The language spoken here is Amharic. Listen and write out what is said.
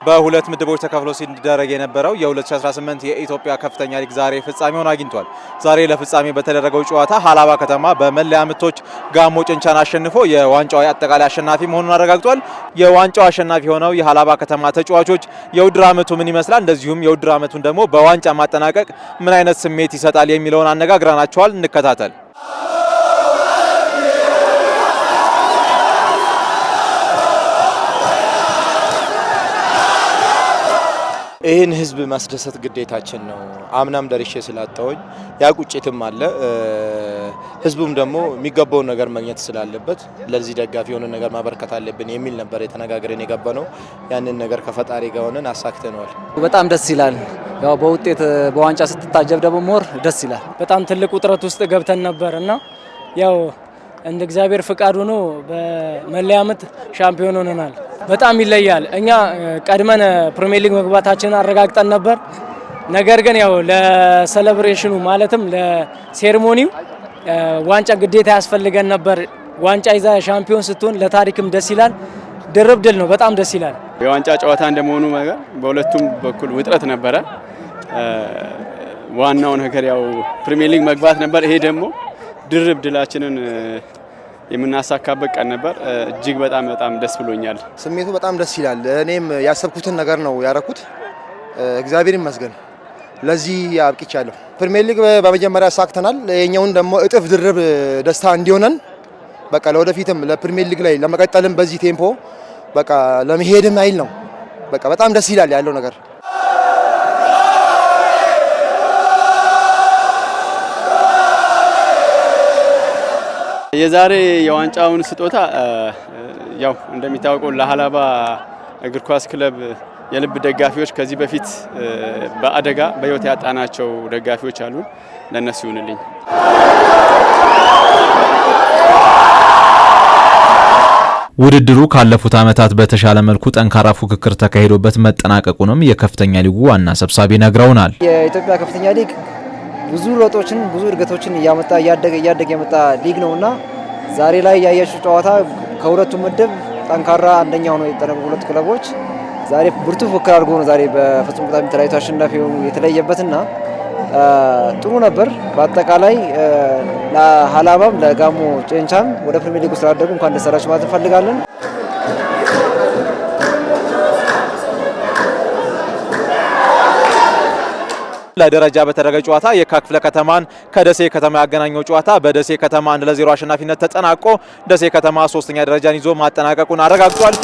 በሁለት ምድቦች ተከፍሎ ሲደረግ የነበረው የ2018 የኢትዮጵያ ከፍተኛ ሊግ ዛሬ ፍጻሜውን አግኝቷል። ዛሬ ለፍጻሜ በተደረገው ጨዋታ ሀላባ ከተማ በመለያ ምቶች ጋሞ ጭንቻን አሸንፎ የዋንጫው አጠቃላይ አሸናፊ መሆኑን አረጋግጧል። የዋንጫው አሸናፊ ሆነው የሀላባ ከተማ ተጫዋቾች የውድድር ዓመቱ ምን ይመስላል፣ እንደዚሁም የውድድር ዓመቱን ደግሞ በዋንጫ ማጠናቀቅ ምን አይነት ስሜት ይሰጣል የሚለውን አነጋግረናቸዋል። እንከታተል። ይህን ህዝብ ማስደሰት ግዴታችን ነው። አምናም ደርሼ ስላጣውኝ ያ ቁጭትም አለ። ህዝቡም ደግሞ የሚገባውን ነገር ማግኘት ስላለበት ለዚህ ደጋፊ የሆነ ነገር ማበርከት አለብን የሚል ነበር የተነጋገረን የገባነው። ያንን ነገር ከፈጣሪ ጋር ሆነን አሳክተነዋል። በጣም ደስ ይላል። ያው በውጤት በዋንጫ ስትታጀብ ደግሞ ሞር ደስ ይላል። በጣም ትልቅ ውጥረት ውስጥ ገብተን ነበርና ያው እንደ እግዚአብሔር ፍቃድ ሆኖ በመለያ ምት ሻምፒዮን ሆነናል። በጣም ይለያል። እኛ ቀድመን ፕሪሚየር ሊግ መግባታችንን አረጋግጠን ነበር። ነገር ግን ያው ለሴሌብሬሽኑ ማለትም ለሴሬሞኒው ዋንጫ ግዴታ ያስፈልገን ነበር። ዋንጫ ይዛ ሻምፒዮን ስትሆን ለታሪክም ደስ ይላል። ድርብ ድል ነው። በጣም ደስ ይላል። የዋንጫ ጨዋታ እንደመሆኑ በሁለቱም በኩል ውጥረት ነበረ። ዋናው ነገር ያው ፕሪሚየር ሊግ መግባት ነበር። ይሄ ደግሞ ድርብ ድላችንን የምናሳካበት ቀን ነበር። እጅግ በጣም ደስ ብሎኛል። ስሜቱ በጣም ደስ ይላል። እኔም ያሰብኩትን ነገር ነው ያረኩት። እግዚአብሔር ይመስገን ለዚህ አብቅቻለሁ። ፕሪሚየር ሊግ በመጀመሪያ አሳክተናል። የኛውን ደግሞ እጥፍ ድርብ ደስታ እንዲሆነን በቃ ለወደፊትም ለፕሪሚየር ሊግ ላይ ለመቀጠልም በዚህ ቴምፖ በቃ ለመሄድም አይል ነው። በቃ በጣም ደስ ይላል ያለው ነገር። የዛሬ የዋንጫውን ስጦታ ያው እንደሚታወቀው ለሀላባ እግር ኳስ ክለብ የልብ ደጋፊዎች ከዚህ በፊት በአደጋ በህይወት ያጣናቸው ደጋፊዎች አሉ። ለነሱ ይሁንልኝ። ውድድሩ ካለፉት ዓመታት በተሻለ መልኩ ጠንካራ ፉክክር ተካሂዶበት መጠናቀቁንም የከፍተኛ ሊጉ ዋና ሰብሳቢ ነግረውናል። የኢትዮጵያ ከፍተኛ ሊግ ብዙ ለውጦችን ብዙ እድገቶችን እያደገ የመጣ ሊግ ነውና ዛሬ ላይ ያያችሁ ጨዋታ ከሁለቱ ምድብ ጠንካራ አንደኛው ነው የጠነቁ ሁለት ክለቦች ዛሬ ብርቱ ፉክክር አድርጎ ነው ዛሬ በፍጹም ቅጣት ተለያይቶ አሸናፊ የተለየበትና ጥሩ ነበር። በአጠቃላይ ለሀላባም ለጋሞ ጭንቻም ወደ ፕሪሚየር ሊግ ስላደጉ እንኳን ደስ አላችሁ ማለት እንፈልጋለን። ለደረጃ በተደረገ ጨዋታ የካ ክፍለ ከተማን ከደሴ ከተማ ያገናኘው ጨዋታ በደሴ ከተማ 1-0 አሸናፊነት ተጠናቆ ደሴ ከተማ 3ኛ ደረጃን ይዞ ማጠናቀቁን አረጋግጧል።